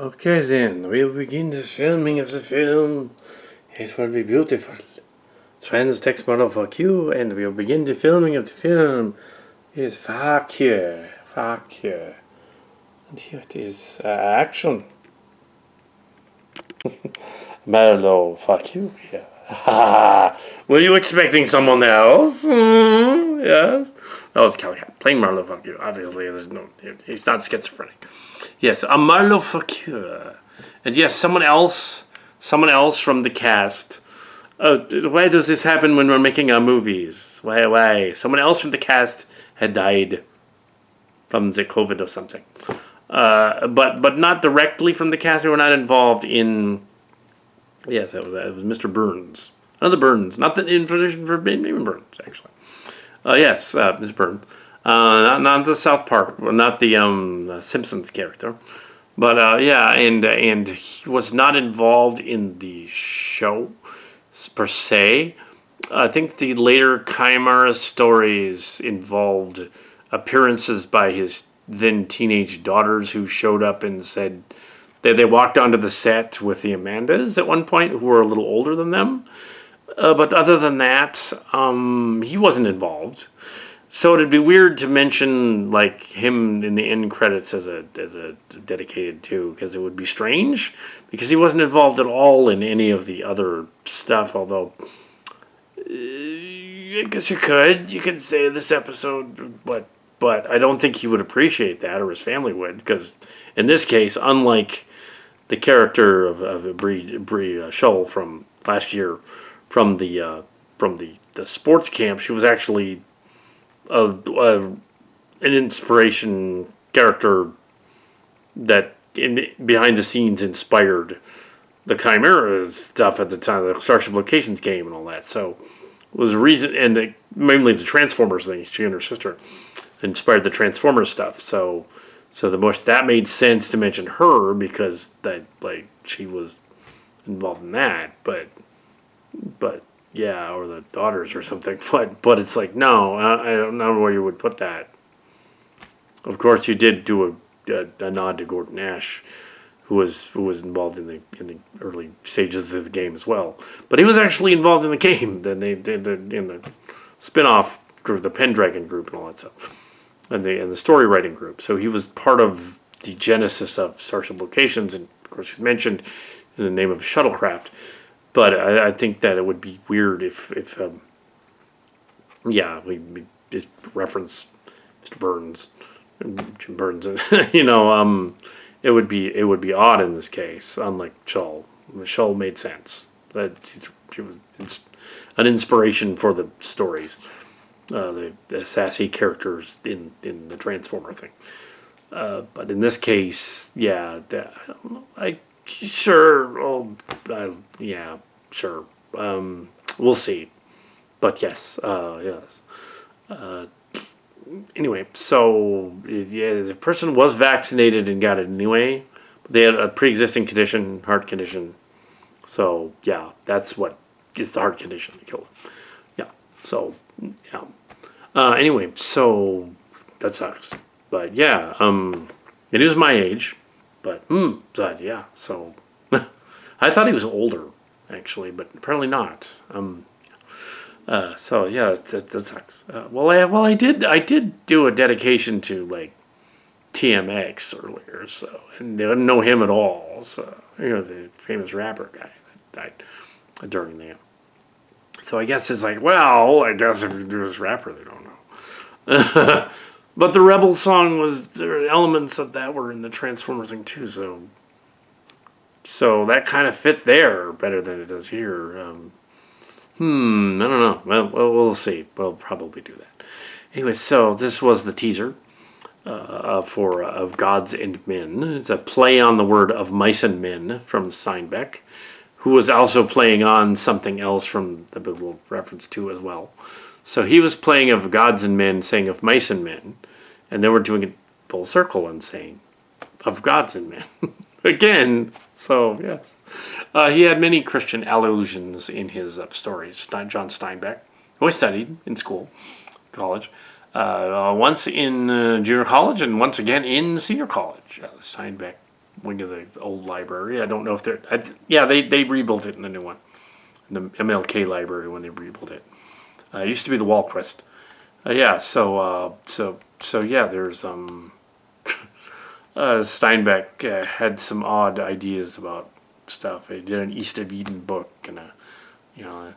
Okay then, we'll begin the filming of the film. It will be beautiful. Trans text model fuck you, and we'll begin the filming of the film. Is fuck you, fuck you. And here it is, action. Marlowe, fuck you, yeah. Were you expecting someone else? Yes. That was Kal Kat playing Marlowe, fuck you. Obviously, he's not schizophrenic. Yes, a Marlowe, fuck you. And yes, someone else from the cast. Why does this happen when we're making our movies? Why? Someone else from the cast had died from the COVID or something. But not directly from the cast. They were not involved in. Yes, it was Mr. Burns. Another Burns, not the information for maybe Burns actually. Yes, Mr. Burns. Not the South Park, not the Simpsons character. But yeah, and he was not involved in the show per se. I think the later Chimera stories involved appearances by his then teenage daughters who showed up and said they walked onto the set with the Amandas at one point, who were a little older than them. But other than that, he wasn't involved. So it'd be weird to mention like him in the end credits as a dedicated to, because it would be strange, because he wasn't involved at all in any of the other stuff. Although I guess you could say this episode, but I don't think he would appreciate that, or his family would, because in this case, unlike the character of Bree Shull from last year, from the sports camp, she was actually an inspiration character that behind the scenes inspired the Chimera stuff at the time, the Starship Locations game and all that. So it was a reason, and mainly the Transformers thing. She and her sister inspired the Transformers stuff. So that made sense to mention her, because that she was involved in that. But yeah, or the daughters or something. But it's like, no, I don't know where you would put that. Of course, you did do a nod to Gordon Nash, who was involved in the early stages of the game as well. But he was actually involved in the game. Then they did in the spin-off group, the Pendragon group, and all that stuff, and the story writing group. So he was part of the genesis of Starship Locations, and of course he's mentioned in the name of a shuttlecraft. But I think that it would be weird if we just reference Mr. Burns, Jim Burns, it would be odd in this case. Unlike Shull, Shull made sense. That she was an inspiration for the stories, the sassy characters in the Transformer thing. But in this case, yeah, I don't know. Sure. Yeah, sure. We'll see. But yes, yes. Anyway, so yeah, the person was vaccinated and got it anyway. They had a pre-existing condition, heart condition. So yeah, that's what is the heart condition that killed him. Yeah. So yeah. Anyway, so that sucks. But yeah, it is my age. But yeah. So I thought he was older, actually, but apparently not. So yeah, that sucks. I did do a dedication to like TMX earlier, so, and they didn't know him at all. So the famous rapper guy that died during the. So I guess it's like, well, I guess if you do this rapper, they don't know. But the Rebel song there were elements of that were in the Transformers thing too, so that kind of fit there better than it does here. I don't know. Well, we'll see. We'll probably do that. Anyway, so this was the teaser of Gods and Men. It's a play on the word of mice and men from Steinbeck, who was also playing on something else from the biblical reference to as well. So he was playing of gods and men, saying of mice and men, and then we're doing it full circle and saying of gods and men again. So yes, he had many Christian allusions in his stories. John Steinbeck, who I studied in college, once in junior college, and once again in senior college. Steinbeck wing of the old library. I don't know if they're... yeah, they rebuilt it in the new one. The MLK library when they rebuilt it. It used to be the Walquist. Yeah, so yeah, there's... Steinbeck had some odd ideas about stuff. He did an East of Eden book and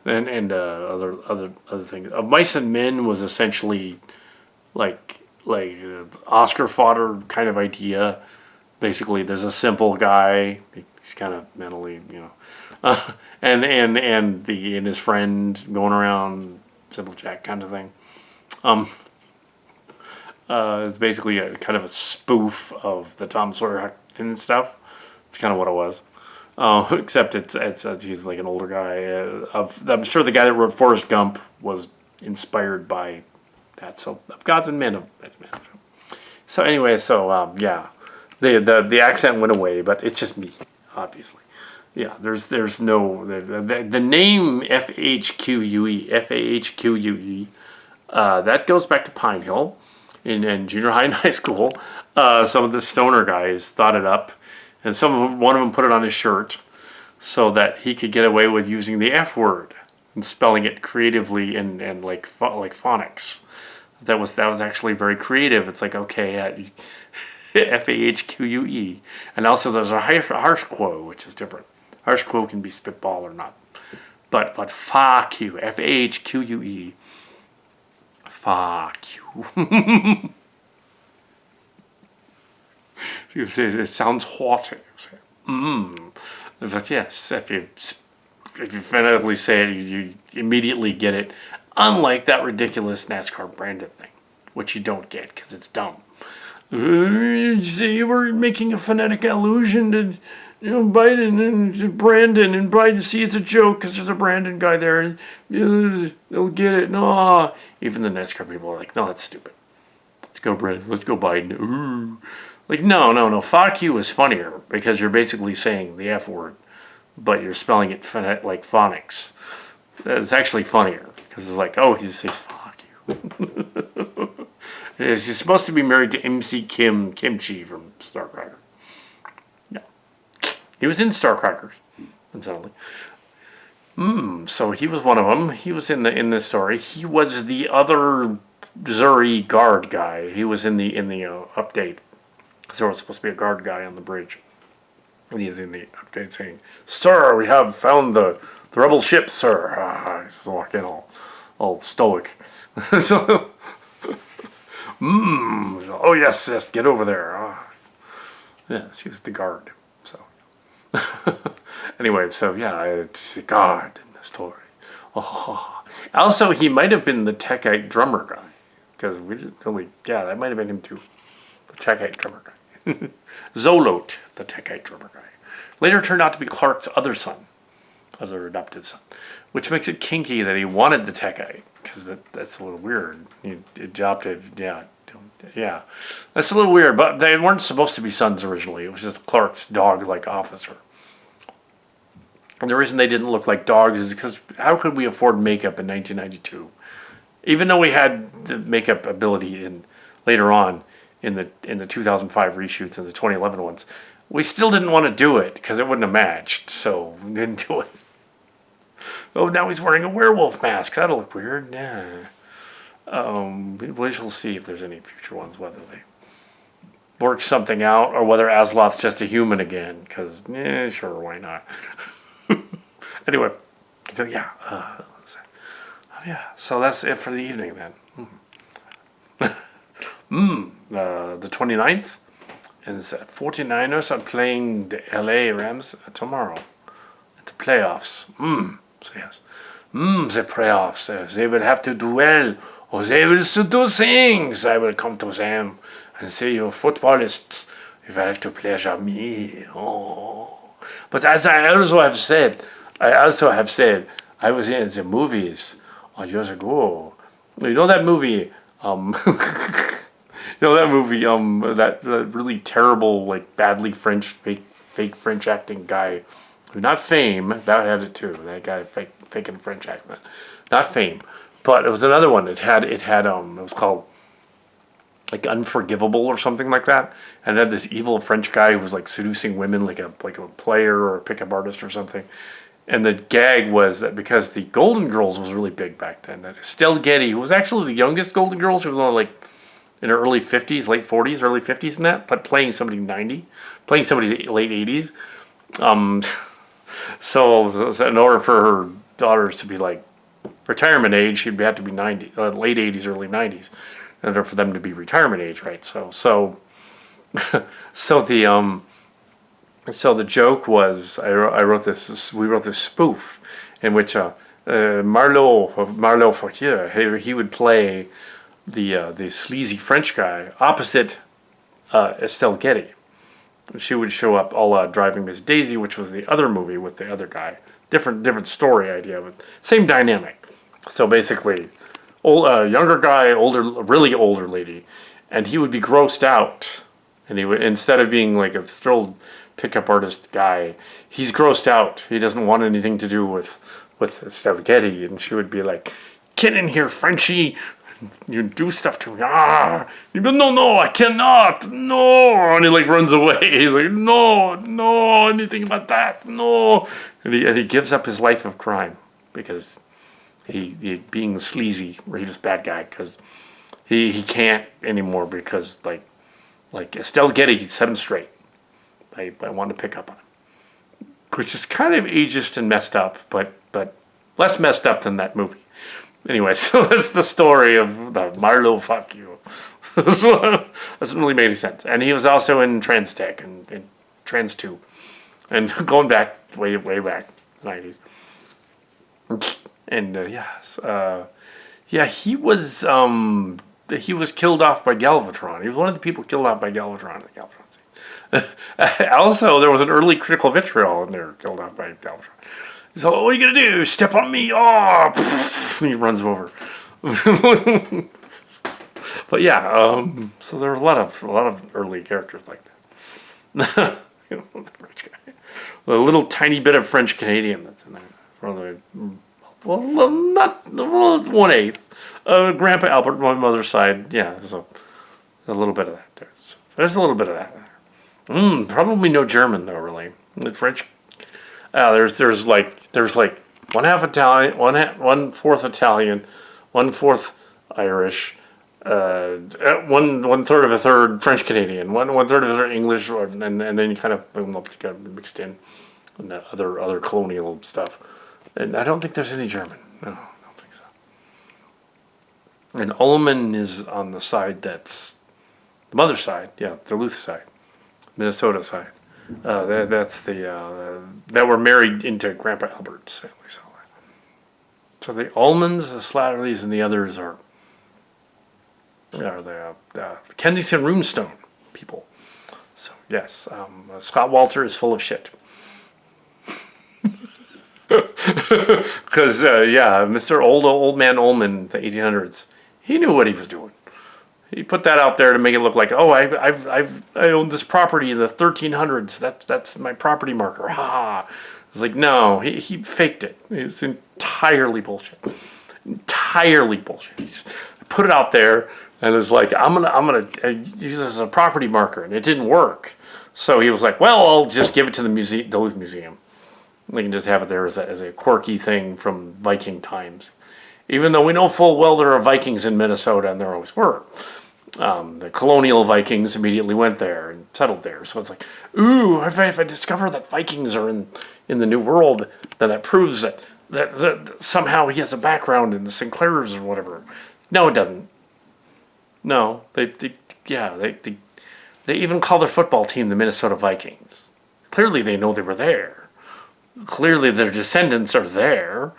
other things. Of Mice and Men was essentially like Oscar fodder kind of idea. Basically, there's a simple guy. He's kind of mentally, and his friend going around, Simple Jack kind of thing. It's basically a kind of a spoof of the Tom Sawyer Huck Finn stuff. It's kind of what it was. Except he's like an older guy. I'm sure the guy that wrote Forrest Gump was inspired by that. So Gods and Men. So anyway, yeah, the accent went away, but it's just me, obviously. Yeah, there's no the name FHQUE. That goes back to Pine Hill. In junior high and high school, some of the stoner guys thought it up, and one of them put it on his shirt so that he could get away with using the F word and spelling it creatively and like phonics. That was actually very creative. It's like, okay, FAHQUE, and also there's a harsh quo, which is different. Harsh quo can be spitball or not, but fuck you, FAHQUE. Fuck you. You say it sounds haughty. But yes, if you phonetically say it, you immediately get it. Unlike that ridiculous NASCAR branded thing, which you don't get because it's dumb. You say you were making a phonetic allusion to Biden and Brandon, and Biden, see, it's a joke because there's a Brandon guy there, and they'll get it. No, even the NASCAR people are like, no, that's stupid. Let's go Brandon. Let's go Biden. Ooh. Like, no. Fuck you is funnier because you're basically saying the F word, but you're spelling it like phonics. It's actually funnier because it's like, oh, he says fuck you. He's supposed to be married to MC Kimchi from Starcracker. He was in Starcrackers, incidentally. So he was one of them. He was in the story. He was the other Zuri guard guy. He was in the update. Because there was supposed to be a guard guy on the bridge. And he's in the update saying, "Sir, we have found the rebel ship, sir." He's walking all stoic. So, oh yes, get over there. Yeah, she's the guard. So. Anyway, so yeah, it's a guard in the story. Oh. Also, he might have been the Techite drummer guy, because we didn't really. Yeah, that might have been him too. The Techite drummer guy, Zolot, the Techite drummer guy, later turned out to be Clark's other adopted son, which makes it kinky that he wanted the Techite, because that's a little weird. He adopted, yeah, that's a little weird. But they weren't supposed to be sons originally. It was just Clark's dog-like officer. And the reason they didn't look like dogs is because how could we afford makeup in 1992? Even though we had the makeup ability later on in the 2005 reshoots and the 2011 ones, we still didn't want to do it because it wouldn't have matched. So we didn't do it. Oh, now he's wearing a werewolf mask. That'll look weird. Yeah. We shall see if there's any future ones, whether they work something out or whether Asloth's just a human again. Because, sure, why not? Anyway, so yeah. So that's it for the evening then. The 29th, and the 49ers are playing the LA Rams tomorrow at the playoffs. So yes. The playoffs. They will have to duel. Or they will do things. I will come to them and say, "You footballists, if I have to pleasure me." Oh. But as I also have said, I was in the movies years ago. You know that movie, that really terrible, like badly fake French acting guy. Not Fame, that had it too. That guy faking French accent. Not Fame. But it was another one. It was called like Unforgivable or something like that, and it had this evil French guy who was like seducing women like a player or a pickup artist or something. And the gag was that because the Golden Girls was really big back then, that Estelle Getty, who was actually the youngest Golden Girl, she was only like in her early 50s, late 40s, early 50s and that, but playing somebody 90, playing somebody late 80s. So in order for her daughters to be like retirement age, she'd have to be 90, late 80s, early 90s, in order for them to be retirement age, right? So so the joke was we wrote this spoof in which Marlowe Fauquier, he would play the sleazy French guy opposite Estelle Getty. She would show up a la Driving Miss Daisy, which was the other movie with the other guy. Different story idea, but same dynamic. So basically, younger guy, really older lady, and he would be grossed out, and he would, instead of being like a thrilled pickup artist guy, he's grossed out. He doesn't want anything to do with Estelle Getty, and she would be like, "Get in here, Frenchie. You do stuff to me. Ah, no, I cannot. No." And he like runs away. He's like, no, anything about that. No. And he gives up his life of crime because he being sleazy, or he was a bad guy, because he can't anymore because like Estelle Getty set him straight. I wanted to pick up on him, which is kind of ageist and messed up, but less messed up than that movie. Anyway, so that's the story of Marlowe Fuck You. Doesn't really make any sense. And he was also in Trans Tech and Trans 2. And going back, way back, 90s. And he was killed off by Galvatron. He was one of the people killed off by Galvatron in the Galvatron scene. Also, there was an early Critical Vitriol in there, killed off by Galvatron. So, what are you going to do? Step on me? Oh, and he runs over. But yeah, so there were a lot of early characters like that. The French guy. A little tiny bit of French Canadian that's in there. Not 1/8. Grandpa Albert, my mother's side, yeah, there's a little bit of that. There's a little bit of that. Probably no German though, really. The French. There's like 1/2 Italian, 1/4 Italian, 1/4 Irish, 1/3 of a third French Canadian, 1/3 of a third English, and then you kind of boom them up together, mixed in, and that other colonial stuff. And I don't think there's any German. No, I don't think so. And Ullman is on the side that's the mother's side, yeah, Duluth side, Minnesota side. That's the that were married into Grandpa Albert's family. So the Ullmans, the Slatterlys, and the others are the Kensington Runestone people. So yes, Scott Walter is full of shit. Because Mr. Old Man Ullman, the 1800s, he knew what he was doing. He put that out there to make it look like, oh, I owned this property in the 1300s. That's my property marker. Ha ha. It's like, no, he faked it. It's entirely bullshit. Entirely bullshit. He just put it out there and was like, I'm gonna use this as a property marker, and it didn't work. So he was like, well, I'll just give it to the Duluth Museum. We can just have it there as a quirky thing from Viking times. Even though we know full well there are Vikings in Minnesota, and there always were. The colonial Vikings immediately went there and settled there. So it's like, ooh, if I discover that Vikings are in the New World, then that proves that somehow he has a background in the Sinclairs or whatever. No, it doesn't. No, they even call their football team the Minnesota Vikings. Clearly they know they were there. Clearly their descendants are there.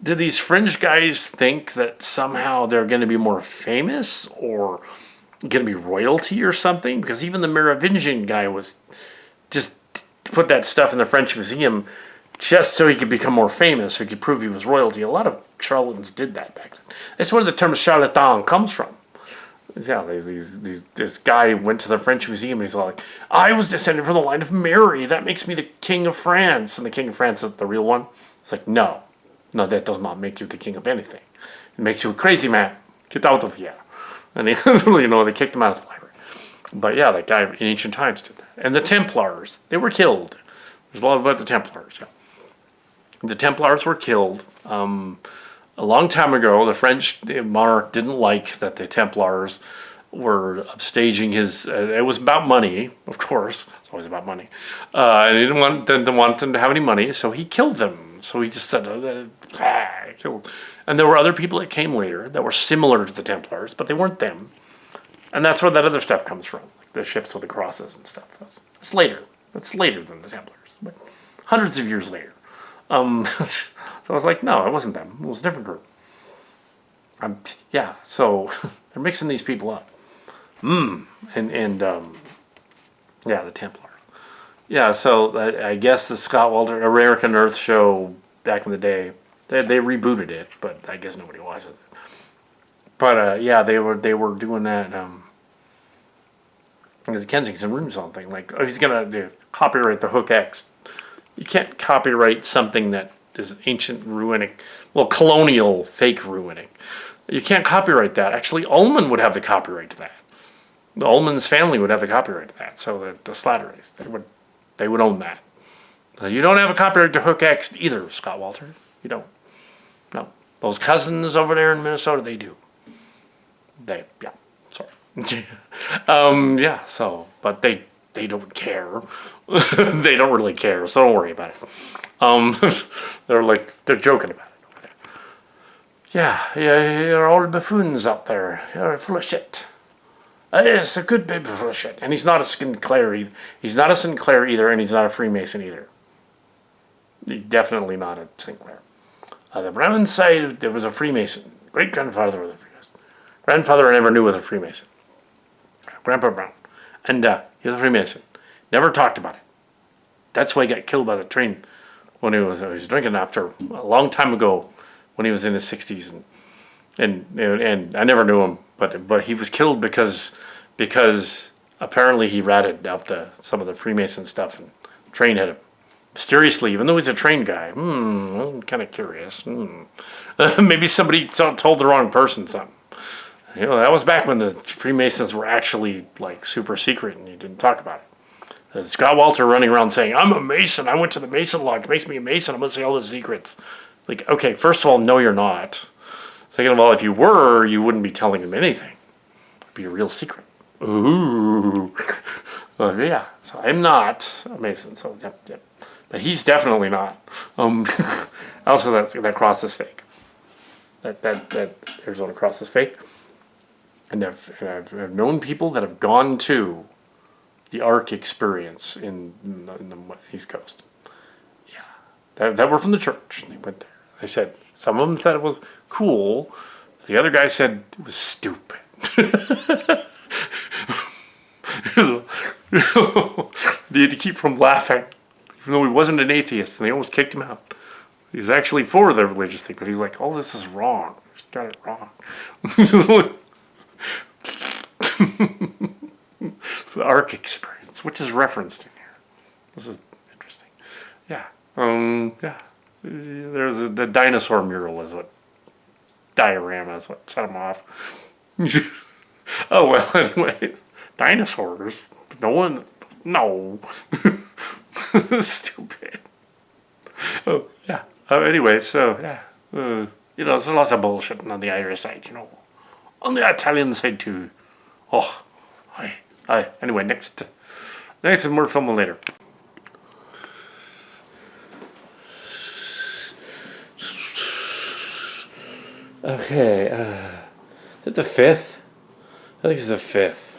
Do these fringe guys think that somehow they're going to be more famous or going to be royalty or something? Because even the Merovingian guy was just put that stuff in the French Museum just so he could become more famous, so he could prove he was royalty. A lot of charlatans did that back then. That's where the term charlatan comes from. Yeah, this guy went to the French Museum and he's like, I was descended from the line of Mary. That makes me the King of France. And the King of France is the real one. It's like, no, that does not make you the king of anything. It makes you a crazy man. Get out of here. And they, they kicked him out of the library. But yeah, that guy in ancient times did that. And the Templars, they were killed. There's a lot about the Templars. Yeah. The Templars were killed a long time ago. The French monarch didn't like that the Templars were upstaging his. It was about money, of course. It's always about money. And he didn't want them to have any money, so he killed them. So he just said, killed. And there were other people that came later that were similar to the Templars, but they weren't them. And that's where that other stuff comes from, like the ships with the crosses and stuff. It's later. That's later than the Templars, but hundreds of years later. So I was like, no, it wasn't them. It was a different group. Yeah, so they're mixing these people up. Yeah, the Templar. Yeah, so I guess the Scott Walter American Earth show back in the day, they rebooted it, but I guess nobody watches it. But yeah, they were doing that. The Kensington Room something like, oh, he's gonna copyright the Hook X. You can't copyright something that is ancient ruining, well, colonial fake ruining. You can't copyright that. Actually, Ullman would have the copyright to that. The Ullman's family would have the copyright to that. So the Slatteries, they would own that. You don't have a copyright to Hook X either, Scott Walter. You don't. No. Those cousins over there in Minnesota, they do. Yeah, sorry. Yeah, so, but they don't care. They don't really care, so don't worry about it. They're joking about it. Yeah, you're all buffoons out there. You're full of shit. It's a good baby full of shit. And he's not a Sinclair either. He's not a Sinclair either, and he's not a Freemason either. He's definitely not a Sinclair. The Brown side, there was a Freemason. Great-grandfather was a Freemason. Grandfather I never knew was a Freemason. Grandpa Brown. And he was a Freemason. Never talked about it. That's why he got killed by the train when he was drinking after a long time ago when he was in his 60s. And I never knew him, but he was killed because apparently he ratted out some of the Freemason stuff, and the train had him. Mysteriously, even though he's a train guy. I'm kind of curious. Maybe somebody told the wrong person something. That was back when the Freemasons were actually like super secret and you didn't talk about it. Scott Walter running around saying, I'm a Mason, I went to the Mason Lodge, makes me a Mason, I'm going to say all the secrets. Like, okay, first of all, no, you're not. Second of all, if you were, you wouldn't be telling them anything. It'd be a real secret. Ooh. Yeah, so I'm not a Mason, so yep. But he's definitely not. Also, that cross is fake. That Arizona cross is fake. And I've known people that have gone to the Ark experience in the East Coast. Yeah. That were from the church. They went there. They said, some of them said it was cool. The other guy said it was stupid. You had to keep from laughing. Even though he wasn't an atheist, and they almost kicked him out. He was actually for the religious thing, but he's like, oh, this is wrong. He's got it wrong. The Ark experience, which is referenced in here. This is interesting. Yeah. Yeah. There's the dinosaur mural diorama is what set him off. Oh, well, anyway. Dinosaurs. No. Stupid. Oh, yeah. Anyway, so, yeah. There's a lot of bullshit on the Irish side, On the Italian side, too. Oh, anyway, next more filming later. Okay, is it the 5th? I think it's the 5th.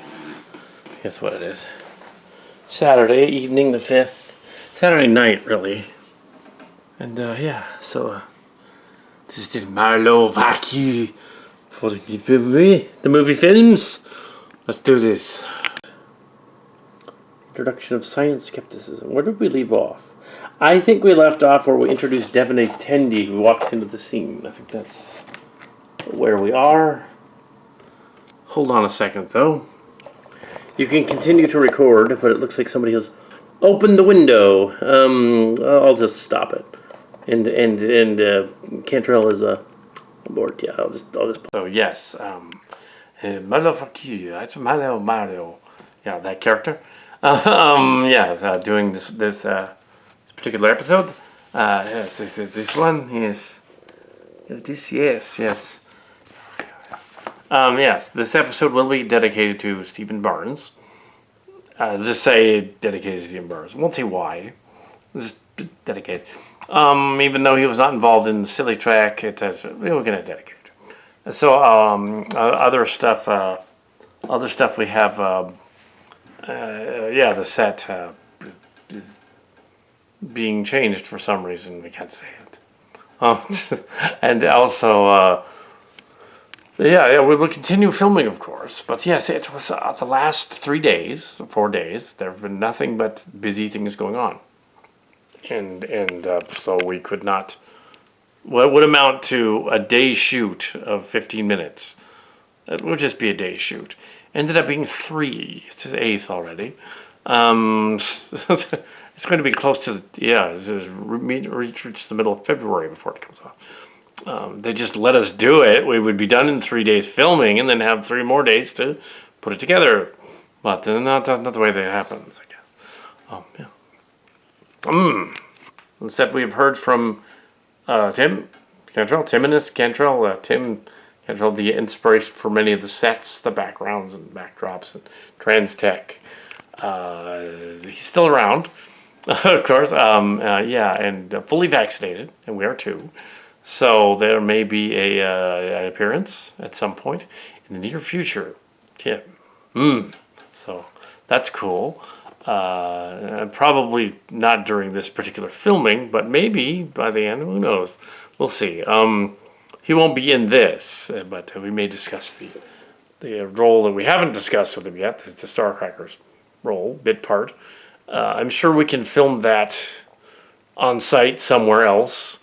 Guess what it is. Saturday evening, the 5th. Saturday night, really. And, yeah, so, this is the Marlowe vacuum for the movie films. Let's do this. Introduction of science skepticism. Where did we leave off? I think we left off where we introduced Devon Tendi, who walks into the scene. I think that's where we are. Hold on a second, though. You can continue to record, but it looks like somebody has opened the window. I'll just stop it. And Cantrell is Abort, yeah, I'll just. So yes, Marlowe, fuck you. That's Marlowe. Yeah, that character. Doing this particular episode. Yes, this one. Yes, yes. Yes, this episode will be dedicated to Stephen Barnes. Just say dedicated to Stephen Barnes. Won't say why. Just dedicated. Even though he was not involved in the silly track, it says we're going to dedicate it. So other stuff we have. The set is being changed for some reason. We can't say it. And also. We will continue filming, of course. But yes, it was the last 4 days. There have been nothing but busy things going on, and so we could not. What would amount to a day shoot of 15 minutes? It would just be a day shoot. Ended up being 3. It's the 8th already. It's going to be close to reach the middle of February before it comes off. They just let us do it. We would be done in 3 days filming and then have 3 more days to put it together. But not the way that happens, I guess. Instead, we've heard from Tim Cantrell, Tim Cantrell, the inspiration for many of the sets, the backgrounds and backdrops and trans tech. He's still around, of course. And fully vaccinated, and we are too. So there may be an appearance at some point in the near future. Tim. So that's cool. Probably not during this particular filming, but maybe by the end. Who knows? We'll see. He won't be in this, but we may discuss the role that we haven't discussed with him yet. Is the Starcrackers role, bit part. I'm sure we can film that on site somewhere else.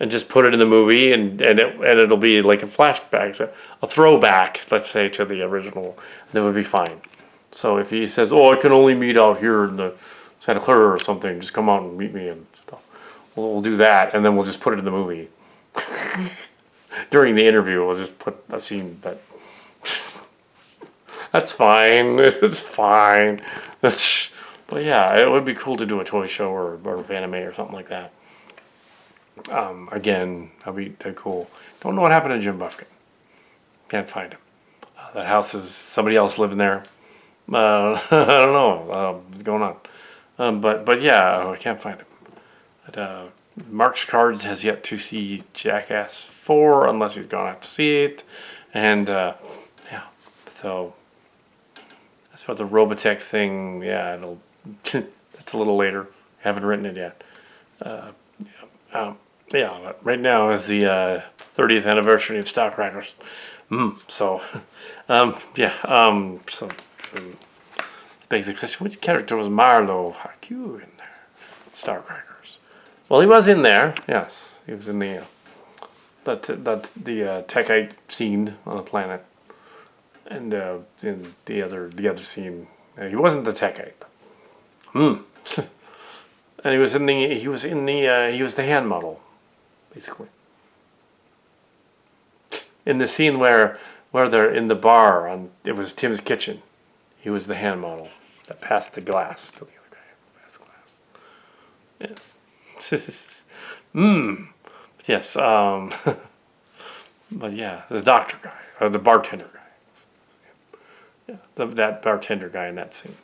And just put it in the movie, and it'll be like a flashback, a throwback, let's say, to the original. That would be fine. So if he says, "Oh, I can only meet out here in the Santa Clara or something," just come out and meet me, and stuff. We'll do that, and then we'll just put it in the movie. During the interview, we'll just put a scene, but that's fine. It's fine. But yeah, it would be cool to do a toy show or anime or something like that. Again, that'd be cool. Don't know what happened to Jim Bufkin. Can't find him. That house is somebody else living there. I don't know what's going on. But yeah, I can't find him. But, Mark's Cards has yet to see Jackass 4 unless he's gone out to see it. And so as for the Robotech thing, it'll it's a little later. Haven't written it yet. But right now is the 30th anniversary of Starcrackers. So it's begs the question: which character was Marlowe? Fuck you in there, Starcrackers. Well, he was in there. Yes, he was in the that's the techite scene on the planet, and in the other scene, he wasn't the techite. And he was the hand model, basically. In the scene where they're in the bar, it was Tim's kitchen. He was the hand model that passed the glass to the other guy. Passed the glass. Yeah. Yes. But yeah, the doctor guy or the bartender guy. Yeah, that bartender guy in that scene.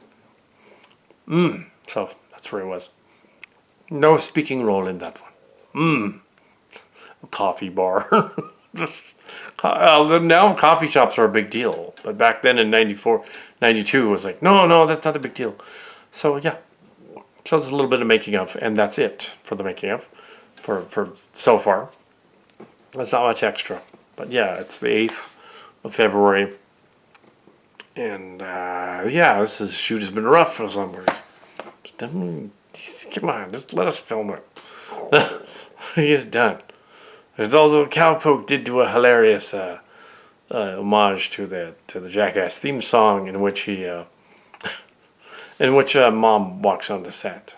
So that's where he was. No speaking role in that one. A coffee bar. Now coffee shops are a big deal. But back then in 94, 92, it was like, no, that's not a big deal. So yeah. So there's a little bit of making of, and that's it for the making of. For so far. That's not much extra. But yeah, it's the 8th of February. And this shoot has been rough for some reason. Come on, just let us film it. Get it done. There's also Cowpoke did do a hilarious homage to the Jackass theme song in which Mom walks on the set.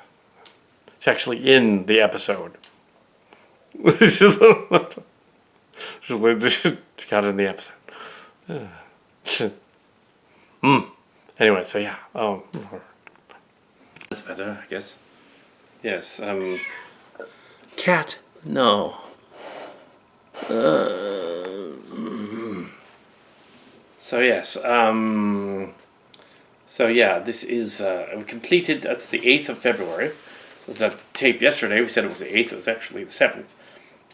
It's actually in the episode. Just got it in the episode. Anyway, so yeah. That's better, I guess. Yes. Cat. No. So yes. So yeah, this is we completed. That's the 8th of February. It was that tape yesterday. We said it was the 8th. It was actually the 7th.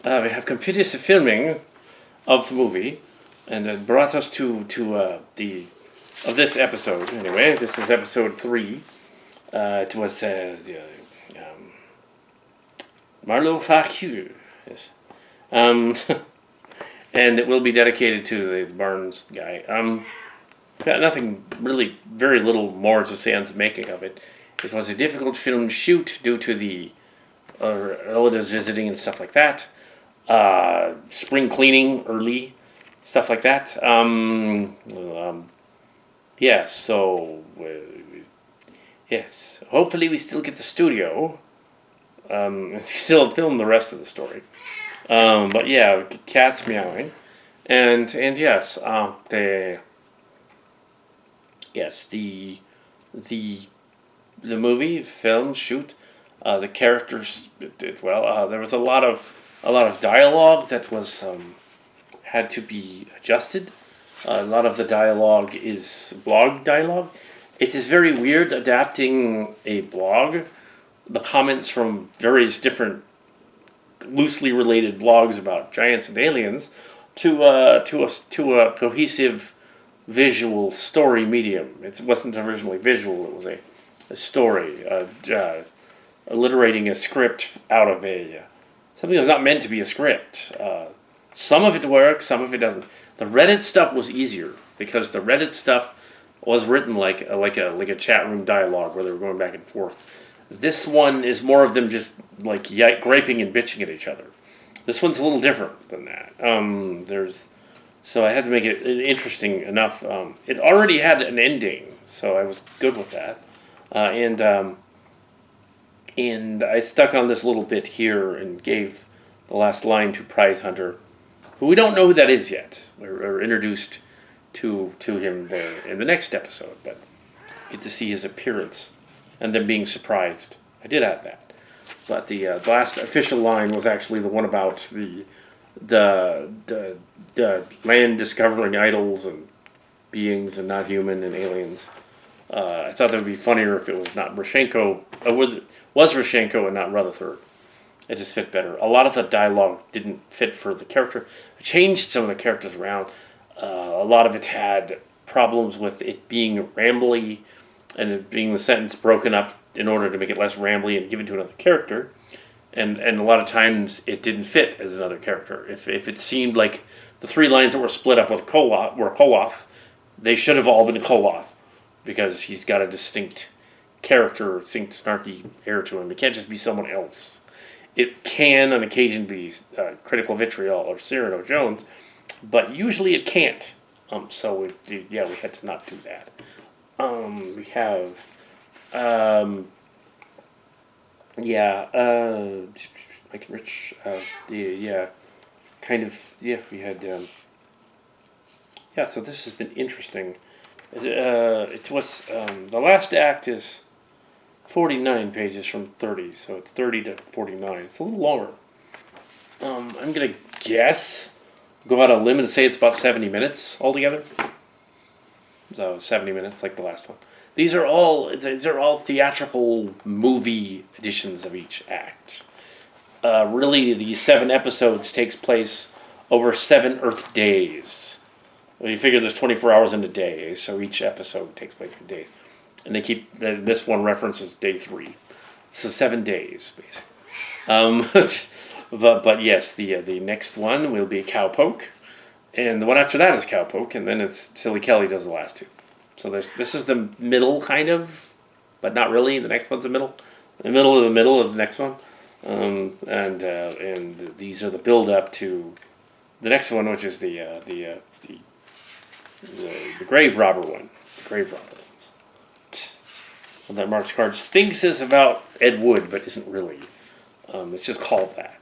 We have completed the filming of the movie, and it brought us to this episode. Anyway, this is episode 3. It was Marlowe Facu. Yes. And it will be dedicated to the Barnes guy. Got nothing really, very little more to say on the making of it. It was a difficult film to shoot due to the relatives visiting and stuff like that. Spring cleaning early, stuff like that. Yes, so yes. Hopefully, we still get the studio. Still film the rest of the story. But yeah, cats meowing, and yes, the movie film shoot, the characters did well. There was a lot of dialogue that was had to be adjusted. A lot of the dialogue is blog dialogue. It is very weird adapting a blog, the comments from various different loosely related blogs about giants and aliens, to a cohesive visual story medium. It wasn't originally visual; it was a story, alliterating a script out of something that's not meant to be a script. Some of it works, some of it doesn't. The Reddit stuff was easier because the Reddit stuff was written like a chat room dialogue where they were going back and forth. This one is more of them just like griping and bitching at each other. This one's a little different than that. So I had to make it interesting enough. It already had an ending, so I was good with that. And I stuck on this little bit here and gave the last line to Prize Hunter, who we don't know who that is yet. We're introduced to him there in the next episode, but get to see his appearance and then being surprised. I did add that. But the last official line was actually the one about the land discovering idols and beings and not human and aliens. I thought that would be funnier if it was not Rashenko. Was Rashenko and not Rutherford. It just fit better. A lot of the dialogue didn't fit for the character. I changed some of the characters around. A lot of it had problems with it being rambly and it being the sentence broken up in order to make it less rambly and given to another character. And a lot of times it didn't fit as another character. If it seemed like the 3 lines that were split up with Koloth were Koloth, they should have all been Koloth because he's got a distinct character, distinct snarky air to him. It can't just be someone else. It can on occasion be Critical Vitriol or Cyrano Jones, but usually it can't. So we had to not do that. We have, Mike and Rich, we had, so this has been interesting. It was, the last act is 49 pages from 30, so it's 30 to 49. It's a little longer. I'm going to go out on a limb and say it's about 70 minutes altogether. So 70 minutes, like the last one. These are all theatrical movie editions of each act. Really, the 7 episodes takes place over 7 Earth days. Well, you figure there's 24 hours in a day, so each episode takes place in a day. And they keep, this one references day 3. So 7 days, basically. But yes, the next one will be Cowpoke. And the one after that is Cowpoke, and then it's Silly Kelly does the last 2. So this is the middle, kind of, but not really. The next one's the middle. The middle of the next one. And these are the build-up to the next one, which is the Grave Robber one. The Grave Robber ones. Well, that Mark Cards thinks is about Ed Wood, but isn't really. It's just called that.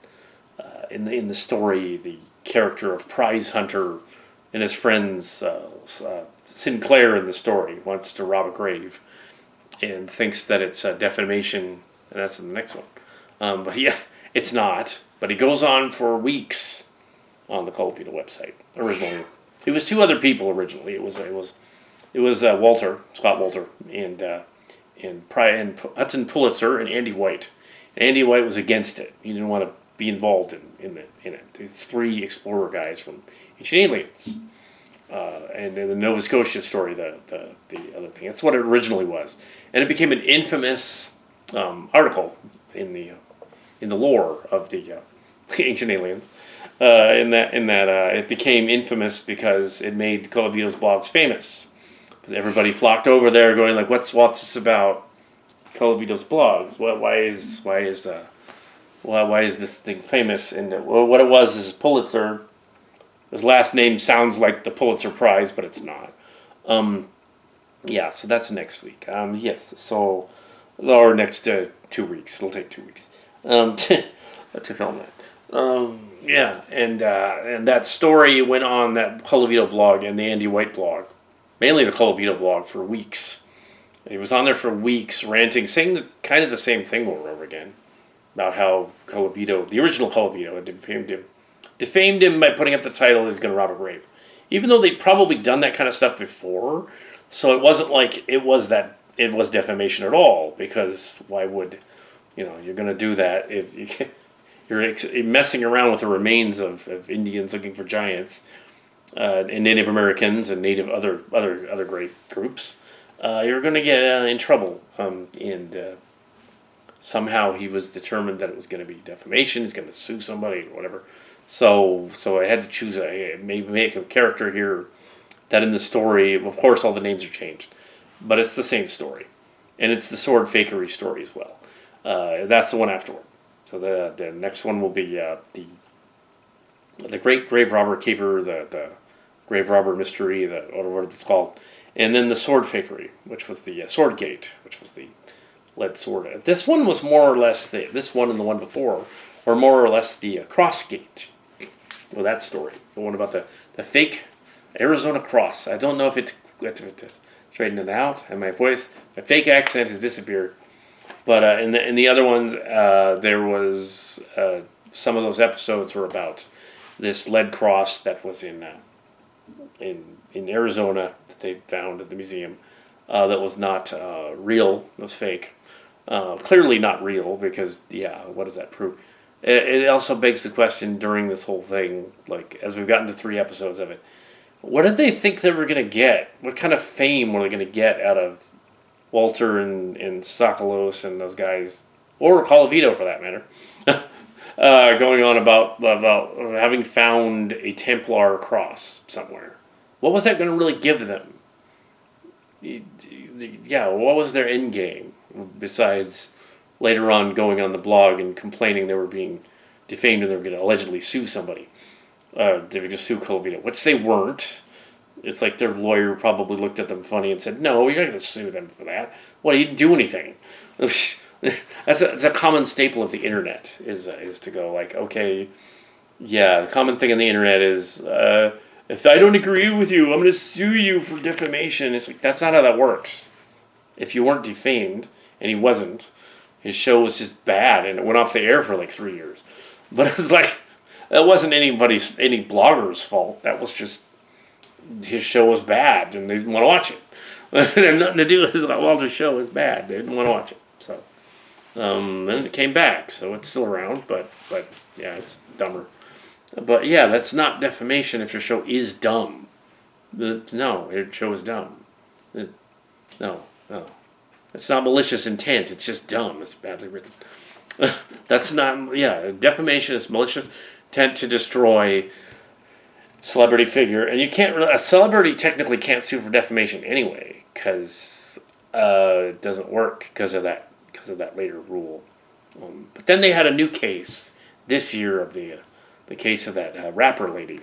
In the story, the character of prize hunter and his friends Sinclair in the story wants to rob a grave and thinks that it's defamation, and that's in the next one. But yeah, it's not. But he goes on for weeks on the Call of Duty website. Originally, it was two other people. Originally, it was Scott Walter, and Hudson Pulitzer and Andy White. And Andy White was against it. He didn't want to be involved in it. There's three explorer guys from Ancient Aliens, and the Nova Scotia story, the other thing. That's what it originally was, and it became an infamous article in the lore of the Ancient Aliens. In that it became infamous because it made Call of Duty's blogs famous. Because everybody flocked over there, going like, "What's this about Call of Duty's blogs? Why is this thing famous?" And what it was is Pulitzer. His last name sounds like the Pulitzer Prize, but it's not. Yeah, so that's next week. Yes, so or next 2 weeks. It'll take 2 weeks to film that. Yeah, and that story went on that Call of Duty blog and the Andy White blog, mainly the Call of Duty blog, for weeks. He was on there for weeks, ranting, saying kind of the same thing over and over again about how Call of Duty, the original Call of Duty, had defamed him by putting up the title he was going to rob a grave, even though they'd probably done that kind of stuff before. So it wasn't like it was defamation at all, because why would you're going to do that if you're messing around with the remains of Indians looking for giants, and Native Americans and Native other race groups. You're going to get in trouble, and somehow he was determined that it was going to be defamation. He's going to sue somebody or whatever. So I had to choose maybe make a character here that in the story, of course, all the names are changed, but it's the same story, and it's the sword fakery story as well. That's the one afterward. So the next one will be the Great Grave Robber Caper, the Grave Robber Mystery, whatever it's called, and then the sword fakery, which was the Sword Gate, which was the lead sword. This one was more or less this one and the one before, or more or less the Cross Gate. Well, that story, the one about the fake Arizona cross. I don't know if it straightened it out, and my fake accent has disappeared. But in the other ones, there was some of those episodes were about this lead cross that was in Arizona that they found at the museum that was not real. It was fake. Clearly not real, because what does that prove? It also begs the question during this whole thing, like as we've gotten to 3 episodes of it, what did they think they were going to get? What kind of fame were they going to get out of Walter and Sokolos and those guys, or Call of Duty for that matter, going on about having found a Templar cross somewhere? What was that going to really give them? What was their end game besides later on going on the blog and complaining they were being defamed and they were going to allegedly sue somebody? They were going to sue Call of Duty, which they weren't. It's like their lawyer probably looked at them funny and said, "No, you're not going to sue them for that. Well, you didn't do anything." That's a common staple of the internet is to go like, okay, the common thing on the internet is if I don't agree with you, I'm going to sue you for defamation. It's like, that's not how that works. If you weren't defamed, and he wasn't, his show was just bad and it went off the air for like 3 years. But it was like, that wasn't any blogger's fault. That was just his show was bad and they didn't want to watch it. It had nothing to do with Walter's show was bad. They didn't want to watch it. So then it came back, so it's still around, but it's dumber. But that's not defamation if your show is dumb. No, your show is dumb. No. It's not malicious intent. It's just dumb. It's badly written. That's not. Defamation is malicious intent to destroy celebrity figure, and you can't. A celebrity technically can't sue for defamation anyway, because it doesn't work because of that later rule. But then they had a new case this year of the case of that rapper lady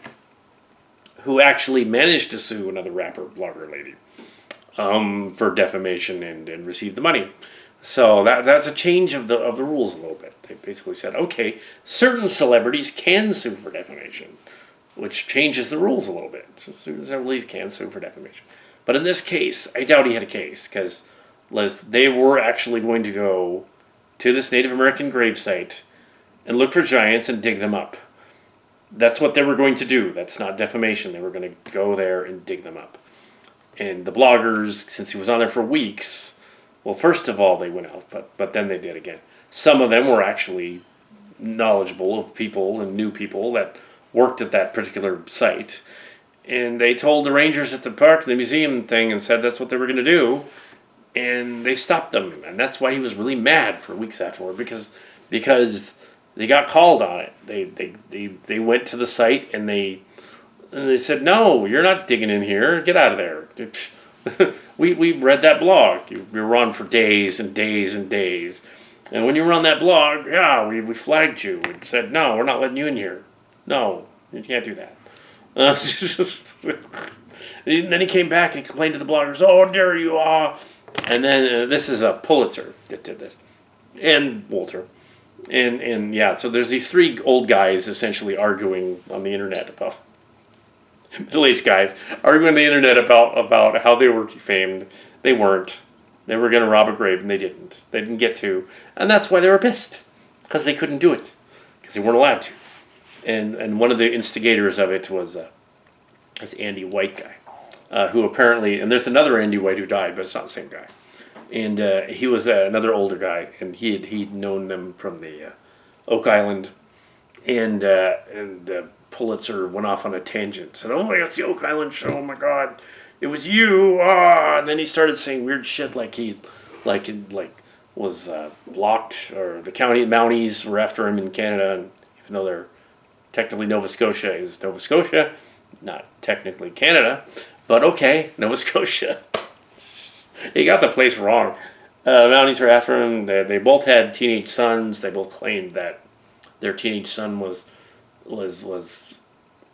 who actually managed to sue another rapper blogger lady for defamation and received the money. So that's a change of the rules a little bit. They basically said, okay, certain celebrities can sue for defamation. which changes the rules a little bit. So I believe can sue for defamation. But in this case, I doubt he had a case because they were actually going to go to this Native American gravesite and look for giants and dig them up. That's what they were going to do. That's not defamation. They were going to go there and dig them up. And the bloggers, since he was on there for weeks, well, first of all, they went out, but then they did again. Some of them were actually knowledgeable of people and knew people that worked at that particular site. And they told the rangers at the park, the museum thing, and said that's what they were going to do. And they stopped them. And that's why he was really mad for weeks afterward, because they got called on it. They went to the site and they said, no, you're not digging in here. Get out of there. we read that blog. You were on for days and days and days. And when you were on that blog, yeah, we flagged you and said, no, we're not letting you in here. No, you can't do that. And then he came back and he complained to the bloggers, oh, there you are. And then this is a Pulitzer that did this. And Walter. And yeah, so there's these three old guys essentially arguing on the internet about middle-aged guys arguing on the internet about how they were defamed. They weren't. They were going to rob a grave and they didn't. They didn't get to, and that's why they were pissed, because they couldn't do it, because they weren't allowed to. And one of the instigators of it was this Andy White guy, who apparently, and there's another Andy White who died, but it's not the same guy. And he was another older guy, and he'd known them from the Oak Island, and Pulitzer went off on a tangent, said, "Oh my God, it's the Oak Island show! Oh my God, it was you!" And then he started saying weird shit like he was blocked, or the county Mounties were after him in Canada, and even though they're technically Nova Scotia is Nova Scotia, not technically Canada, but okay, Nova Scotia. He got the place wrong. Mounties were after him. They both had teenage sons. They both claimed that their teenage son was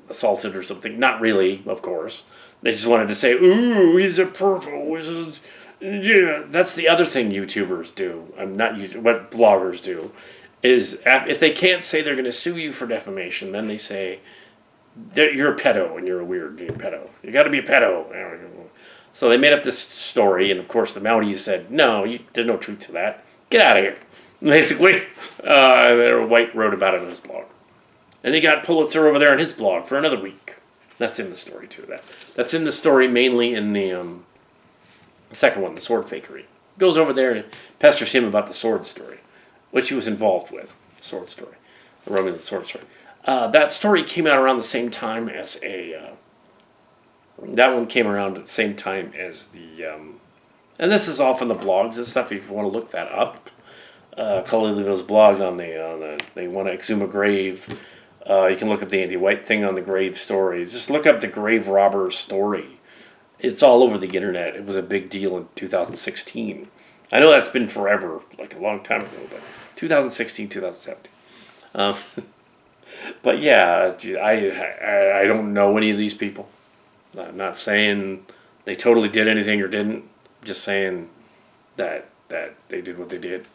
assaulted or something. Not really, of course. They just wanted to say, "Ooh, he's a pervo." Yeah, that's the other thing YouTubers do. What bloggers do is if they can't say they're going to sue you for defamation, then they say you're a pedo and you're a pedo. You got to be a pedo. So they made up this story, and of course the Mounties said, "No, there's no truth to that. Get out of here." Basically, White wrote about it on his blog, and they got Pulitzer over there on his blog for another week. That's in the story too. That's in the story mainly in the second one, the sword fakery. Goes over there and pesters him about the sword story, which he was involved with. The sword story, the Roman sword story. That story came out around the same time as that one came around at the same time as the, and this is all from the blogs and stuff. If you want to look that up, Kalileo's blog on they want to exhume a grave. You can look up the Andy White thing on the grave story. Just look up the grave robber story. It's all over the internet. It was a big deal in 2016. I know that's been forever, like a long time ago, but 2016, 2017. But yeah, I don't know any of these people. I'm not saying they totally did anything or didn't. I'm just saying that they did what they did.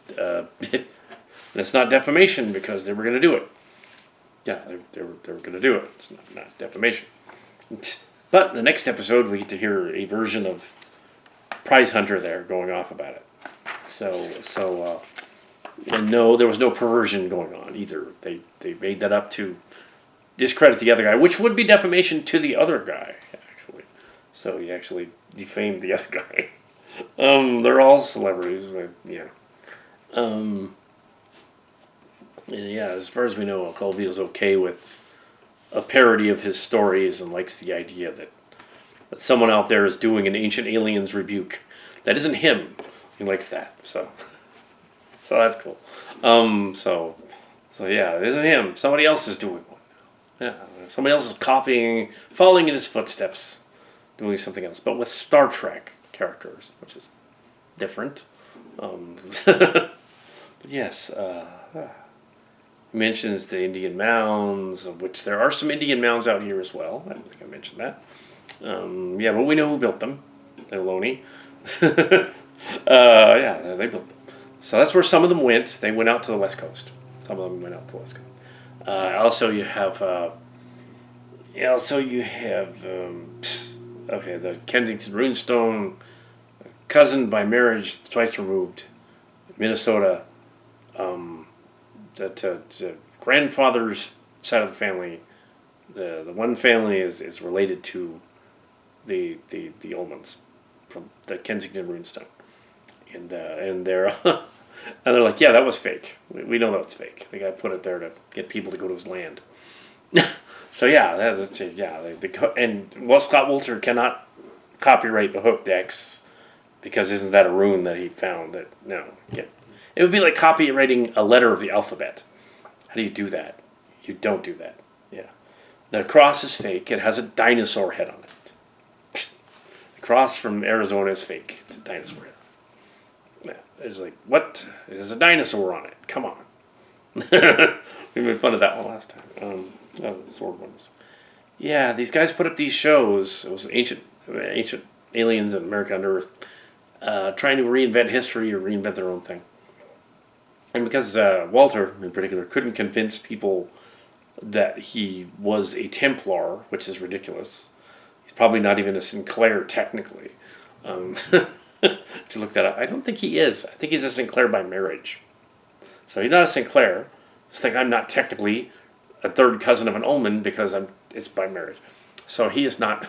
It's not defamation because they were going to do it. Yeah, they were going to do it. It's not defamation. But in the next episode, we get to hear a version of Prize Hunter there going off about it. And no, there was no perversion going on either. They made that up to discredit the other guy, which would be defamation to the other guy, actually. So he actually defamed the other guy. They're all celebrities. Yeah. And yeah, as far as we know, Colville's okay with a parody of his stories and likes the idea that someone out there is doing an Ancient Aliens rebuke. That isn't him. He likes that. So that's cool. So yeah, it isn't him. Somebody else is doing one. Yeah, somebody else is copying, following in his footsteps, doing something else, but with Star Trek characters, which is different. But yes, he mentions the Indian mounds, of which there are some Indian mounds out here as well. I don't think I mentioned that. Yeah, but we know who built them. They're Loney. Yeah, they built them. So that's where some of them went. They went out to the West Coast. Some of them went out to the West Coast. Also, you have Yeah, so you have okay, the Kensington runestone, cousin by marriage, twice removed, Minnesota. Um, the grandfather's side of the family, the one family is related to the old ones from the Kensington runestone, and they're and they're like, yeah, that was fake. We know that's fake. The guy put it there to get people to go to his land. So yeah, and Scott Wolter cannot copyright the hook decks because isn't that a rune that he found? That no, yeah, it would be like copywriting a letter of the alphabet. How do you do that? You don't do that. Yeah, the cross is fake. It has a dinosaur head on it. The cross from Arizona is fake. It's a dinosaur head. Yeah, it's like what? There's a dinosaur on it. Come on. We made fun of that one last time. The sword ones. Yeah, these guys put up these shows. It was ancient aliens in America under Earth, trying to reinvent history or reinvent their own thing. And because Walter, in particular, couldn't convince people that he was a Templar, which is ridiculous. He's probably not even a Sinclair technically. To look that up, I don't think he is. I think he's a Sinclair by marriage. So he's not a Sinclair. Just like I'm not technically a third cousin of an Ullman because it's by marriage. So he is not.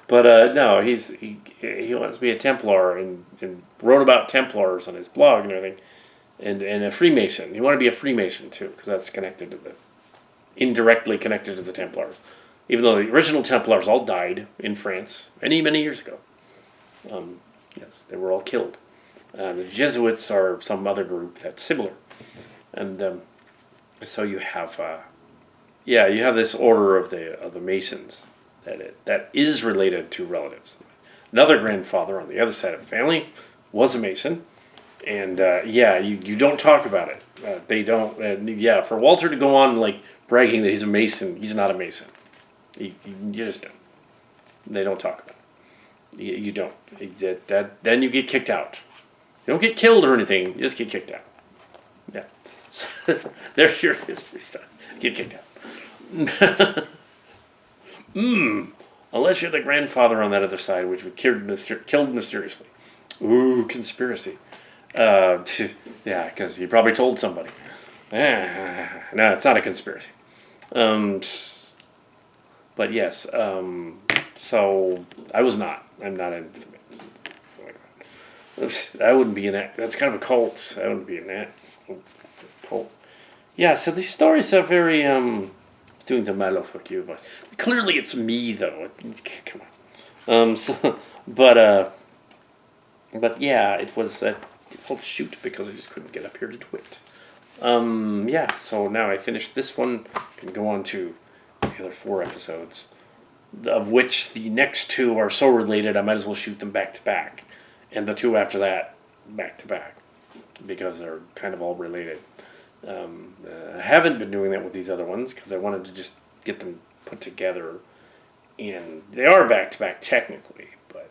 But no, he wants to be a Templar and wrote about Templars on his blog and everything, and a Freemason. You want to be a Freemason too because that's connected to indirectly connected to the Templars, even though the original Templars all died in France many years ago. Yes, they were all killed. The Jesuits are some other group that's similar, and so you have you have this order of the Masons that is related to relatives. Another grandfather on the other side of the family was a Mason, and you don't talk about it. They don't. For Walter to go on like bragging that he's a Mason, he's not a Mason. You just don't. They don't talk about it. You don't. Then you get kicked out. You don't get killed or anything. You just get kicked out. Yeah. So, there's your history stuff. Get kicked out. Unless you're the grandfather on that other side, which was killed mysteriously. Ooh, conspiracy. Yeah, because he probably told somebody. No, it's not a conspiracy. But yes, so I was not. I'm not in. I wouldn't be in that. That's kind of a cult. I wouldn't be in that cult. Yeah, so these stories are very doing the Marlowe fuck you voice. Clearly, it's me though. Come on. But yeah, it was a difficult shoot because I just couldn't get up here to do it. Yeah. So now I finished this one. Can go on to the other 4 episodes, of which the next 2 are so related I might as well shoot them back to back, and the 2 after that back to back because they're kind of all related. I haven't been doing that with these other ones because I wanted to just get them put together, and they are back to back technically, but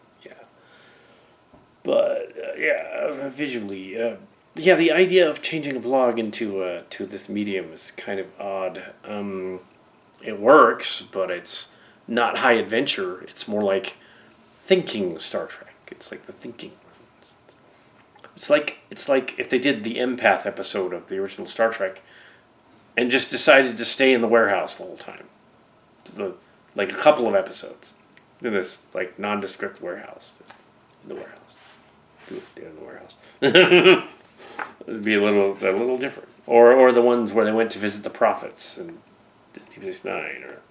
visually, the idea of changing a blog into to this medium is kind of odd. It works, but it's not high adventure. It's more like thinking Star Trek. It's like the thinking. It's like if they did the empath episode of the original Star Trek and just decided to stay in the warehouse the whole time. Like a couple of episodes in this like nondescript warehouse. In the warehouse. Do it in the warehouse. It'd be a little different. Or the ones where they went to visit the prophets and Deep Space Nine or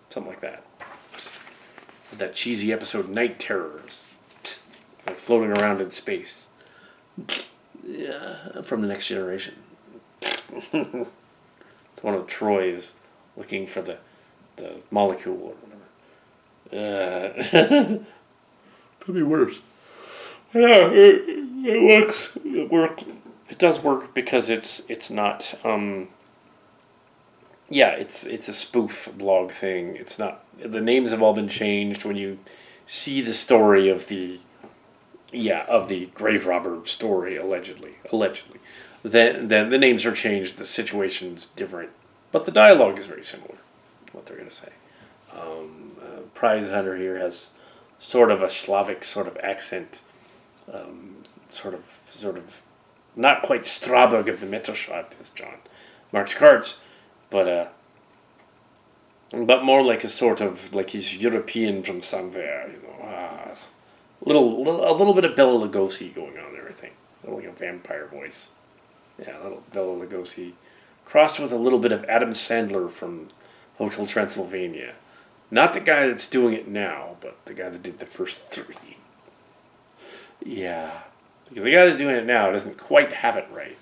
something like that. That cheesy episode Night Terrors. Like floating around in space. Yeah, from the Next Generation. It's one of the Troys looking for the molecule or whatever. Could be worse. Yeah, it works. It works. It does work because it's not. It's a spoof blog thing. It's not. The names have all been changed when you see the story of the grave robber story, allegedly. Then the names are changed, the situation's different, but the dialogue is very similar. what they're going to say. Prize Hunter here has sort of a Slavic sort of accent, sort of not quite Strabog of the metal shot as John Mark's cards, but more like a sort of like he's European from somewhere, a little bit of Bela Lugosi going on there, I think, like a vampire voice, a little Bela Lugosi, crossed with a little bit of Adam Sandler from Hotel Transylvania. Not the guy that's doing it now, but the guy that did the first three. Yeah. Because the guy that's doing it now doesn't quite have it right.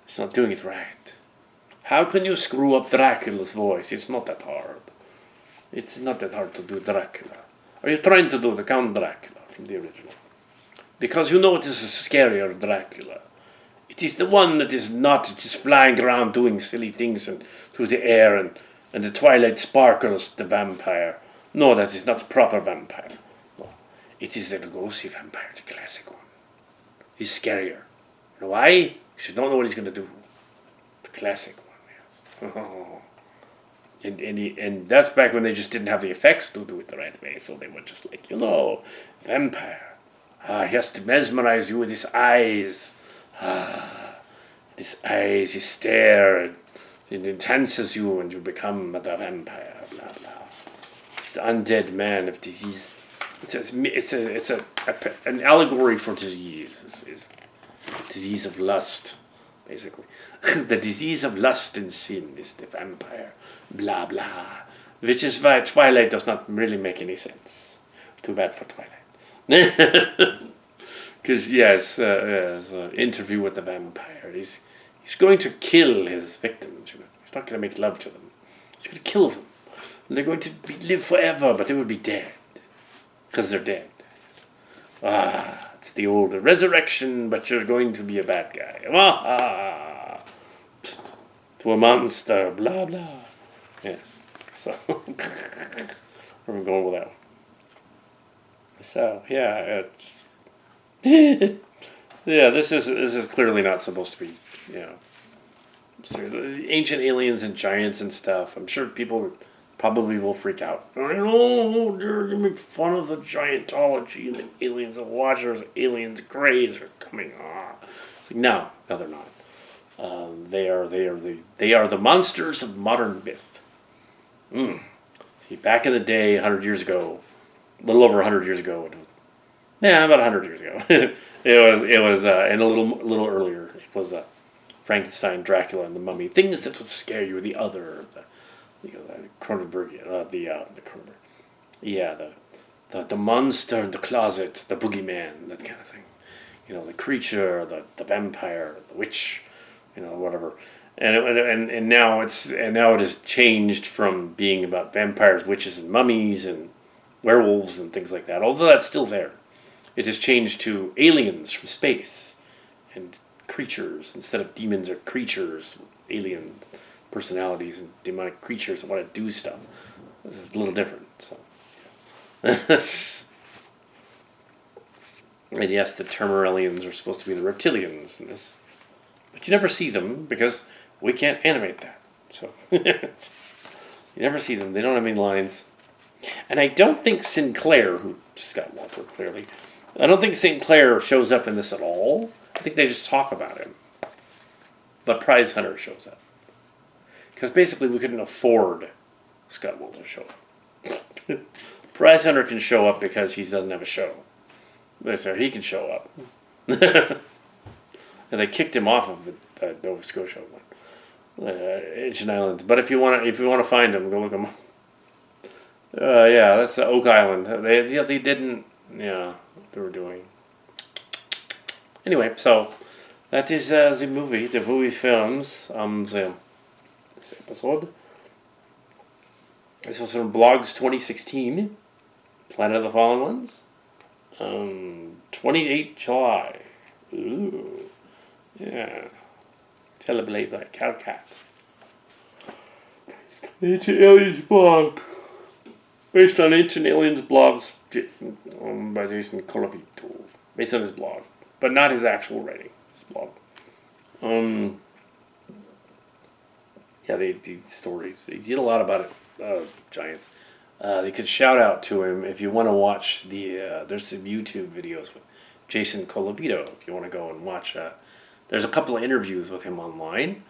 He's not doing it right. How can you screw up Dracula's voice? It's not that hard. It's not that hard to do Dracula. Are you trying to do the Count Dracula from the original? Because you know it is a scarier Dracula. It is the one that is not just flying around doing silly things and through the air and the twilight sparkles, the vampire. No, that is not a proper vampire. No, it is the Lugosi vampire, the classic one. He's scarier. You know why? Because you don't know what he's going to do. The classic one, yes. And that's back when they just didn't have the effects to do it the right way. So they were just like, vampire. He has to mesmerize you with his eyes. His eyes, he stare. It enhances you and you become a vampire, blah, blah. It's the undead man of disease. It's an allegory for disease. It's disease of lust, basically. The disease of lust and sin is the vampire, blah, blah. Which is why Twilight does not really make any sense. Too bad for Twilight. Because, yes, interview with the vampire. He's going to kill his victims. He's not going to make love to them. He's going to kill them. And they're going to live forever, but they will be dead. Because they're dead. It's the old resurrection, but you're going to be a bad guy. To a monster, blah, blah. Yes. So, where are we going with that one? So, yeah, yeah, this is clearly not supposed to be, ancient aliens and giants and stuff. I'm sure people probably will freak out. Oh, dear, you make fun of the giantology and the aliens and watchers, aliens greys are coming on. No, they're not. They are the monsters of modern myth. See, back in the day, 100 years ago, a little over 100 years ago, about 100 years ago. it was, and a little earlier. It was Frankenstein, Dracula, and the Mummy. Things that would scare you. The Other, the Cronenberg, the Cronenberg. Yeah, the monster in the closet, the boogeyman, that kind of thing. The creature, the vampire, the witch, whatever. And now it has changed from being about vampires, witches, and mummies, and werewolves and things like that. Although that's still there. It has changed to aliens from space and creatures instead of demons or creatures, alien personalities and demonic creatures that want to do stuff. This is a little different. So, and yes, the Termorelians are supposed to be the reptilians in this, but you never see them because we can't animate that. So you never see them. They don't have any lines, and I don't think Sinclair, who Scott Walter clearly. I don't think St. Clair shows up in this at all. I think they just talk about him. But Prize Hunter shows up. Because basically we couldn't afford Scott Walter to show up. Prize Hunter can show up because he doesn't have a show. So he can show up. And they kicked him off of the Nova Scotia one. Ancient Islands. But if you want to find him, go look him up. Yeah, that's the Oak Island. They didn't... Yeah, what they were doing. Anyway, so that is the movie films. This episode. This was from Blogs 2016. Planet of the Fallen Ones. 28 July. Ooh, yeah. Teleblade by Kal Kat. Ancient Aliens blog. Based on Ancient Aliens blogs by Jason Colavito. Based on his blog. But not his actual writing. His blog. Yeah, they did stories. They did a lot about it. Giants. You could shout out to him if you want to watch there's some YouTube videos with Jason Colavito. If you want to go and watch, there's a couple of interviews with him online.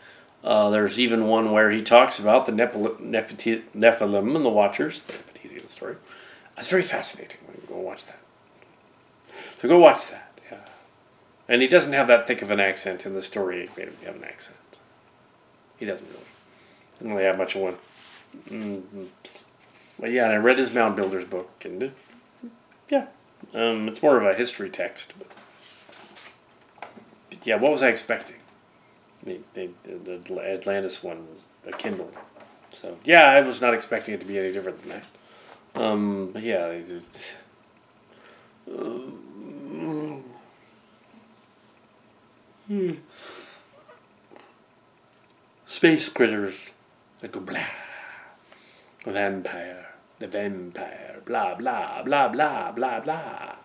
There's even one where he talks about the Nephilim and the Watchers. The Nephilim story. It's very fascinating. Go watch that. So go watch that. Yeah. And he doesn't have that thick of an accent in the story. He made him have an accent. He doesn't really. Doesn't really have much of one. But yeah, and I read his Mound Builders book, and yeah, it's more of a history text. But yeah, what was I expecting? The Atlantis one was a Kindle, so yeah, I was not expecting it to be any different than that. But yeah, space critters that go blah. The vampire, blah blah blah blah blah blah.